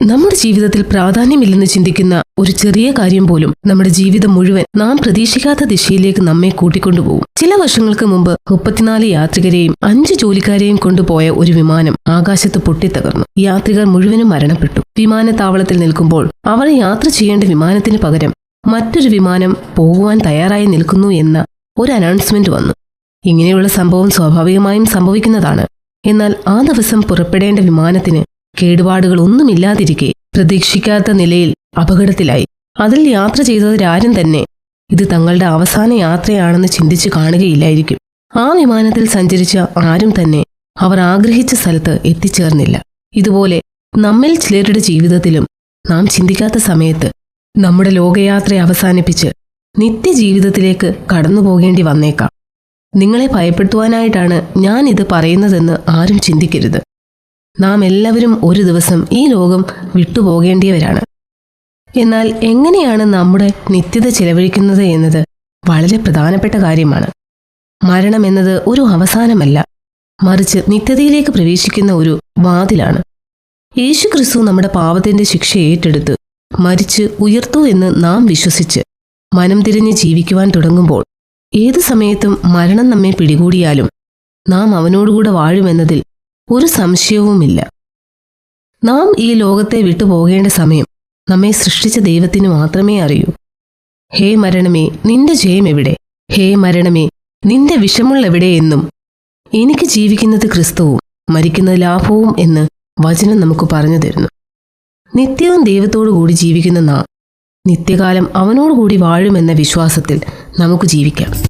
നമ്മുടെ ജീവിതത്തിൽ പ്രാധാന്യമില്ലെന്ന് ചിന്തിക്കുന്ന ഒരു ചെറിയ കാര്യം പോലും നമ്മുടെ ജീവിതം മുഴുവൻ നാം പ്രതീക്ഷിക്കാത്ത ദിശയിലേക്ക് നമ്മെ കൂട്ടിക്കൊണ്ടുപോകും. ചില വർഷങ്ങൾക്ക് മുമ്പ് 34 യാത്രികരെയും 5 ജോലിക്കാരെയും കൊണ്ടുപോയ ഒരു വിമാനം ആകാശത്ത് പൊട്ടിത്തകർന്നു. യാത്രികർ മുഴുവനും മരണപ്പെട്ടു. വിമാനത്താവളത്തിൽ നിൽക്കുമ്പോൾ അവർ യാത്ര ചെയ്യേണ്ട വിമാനത്തിന് പകരം മറ്റൊരു വിമാനം പോകുവാൻ തയ്യാറായി നിൽക്കുന്നു എന്ന ഒരു അനൗൺസ്മെന്റ് വന്നു. ഇങ്ങനെയുള്ള സംഭവം സ്വാഭാവികമായും സംഭവിക്കുന്നതാണ്. എന്നാൽ ആ ദിവസം പുറപ്പെടേണ്ട വിമാനത്തിന് കേടുപാടുകൾ ഒന്നുമില്ലാതിരിക്കെ പ്രതീക്ഷിക്കാത്ത നിലയിൽ അപകടത്തിലായി. അതിൽ യാത്ര ചെയ്തവരാരും തന്നെ ഇത് തങ്ങളുടെ അവസാന യാത്രയാണെന്ന് ചിന്തിച്ചു കാണുകയില്ലായിരിക്കും. ആ വിമാനത്തിൽ സഞ്ചരിച്ച ആരും തന്നെ അവർ ആഗ്രഹിച്ച സ്ഥലത്ത് എത്തിച്ചേർന്നില്ല. ഇതുപോലെ നമ്മിൽ ചിലരുടെ ജീവിതത്തിലും നാം ചിന്തിക്കാത്ത സമയത്ത് നമ്മുടെ ലോകയാത്ര അവസാനിപ്പിച്ച് നിത്യജീവിതത്തിലേക്ക് കടന്നു പോകേണ്ടി വന്നേക്കാം. നിങ്ങളെ ഭയപ്പെടുത്തുവാനായിട്ടാണ് ഞാൻ ഇത് പറയുന്നതെന്ന് ആരും ചിന്തിക്കരുത്. നാം എല്ലാവരും ഒരു ദിവസം ഈ ലോകം വിട്ടുപോകേണ്ടിയവരാണ്. എന്നാൽ എങ്ങനെയാണ് നമ്മുടെ നിത്യത ചെലവഴിക്കുന്നത് എന്നത് വളരെ പ്രധാനപ്പെട്ട കാര്യമാണ്. മരണം എന്നത് ഒരു അവസാനമല്ല, മറിച്ച് നിത്യതയിലേക്ക് പ്രവേശിക്കുന്ന ഒരു വാതിലാണ്. യേശുക്രിസ്തു നമ്മുടെ പാപത്തിന്റെ ശിക്ഷ ഏറ്റെടുത്ത് മരിച്ച് ഉയർത്തു എന്ന് നാം വിശ്വസിച്ച് മനം തിരിഞ്ഞ് ജീവിക്കുവാൻ തുടങ്ങുമ്പോൾ ഏതു സമയത്തും മരണം നമ്മെ പിടികൂടിയാലും നാം അവനോടുകൂടെ വാഴുമെന്നതിൽ ഒരു സംശയവുമില്ല. നാം ഈ ലോകത്തെ വിട്ടുപോകേണ്ട സമയം നമ്മെ സൃഷ്ടിച്ച ദൈവത്തിന് മാത്രമേ അറിയൂ. ഹേ മരണമേ, നിന്റെ ജയം എവിടെ? ഹേ മരണമേ, നിന്റെ വിഷമുള്ളെവിടെ എന്നും എനിക്ക് ജീവിക്കുന്നത് ക്രിസ്തുവും മരിക്കുന്നത് ലാഭവും എന്ന് വചനം നമുക്ക് പറഞ്ഞു തരുന്നു. നിത്യവും ദൈവത്തോടുകൂടി ജീവിക്കുന്ന നാം നിത്യകാലം അവനോടുകൂടി വാഴുമെന്ന വിശ്വാസത്തിൽ നമുക്ക് ജീവിക്കാം.